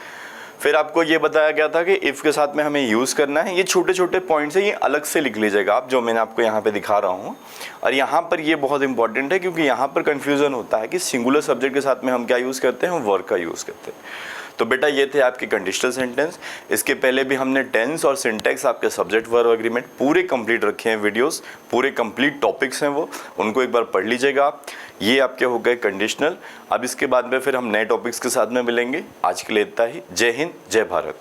फिर आपको ये बताया गया था कि इफ़ के साथ में हमें यूज़ करना है। ये छोटे छोटे पॉइंट्स हैं, ये अलग से लिख लीजिएगा आप, जो मैंने आपको यहाँ पे दिखा रहा हूँ। और यहाँ पर ये बहुत इंपॉर्टेंट है, क्योंकि यहाँ पर कन्फ्यूज़न होता है कि सिंगुलर सब्जेक्ट के साथ में हम क्या यूज़ करते हैं? हम वर्ब का यूज़ करते हैं। तो बेटा ये थे आपके कंडीशनल सेंटेंस। इसके पहले भी हमने टेंस और सिंटैक्स, आपके सब्जेक्ट वर्ब एग्रीमेंट पूरे कंप्लीट रखे हैं वीडियोस, पूरे कंप्लीट टॉपिक्स हैं वो, उनको एक बार पढ़ लीजिएगा आप। ये आपके हो गए कंडीशनल। अब इसके बाद में फिर हम नए टॉपिक्स के साथ में मिलेंगे। आज के लिए इतना ही। जय हिंद, जय भारत।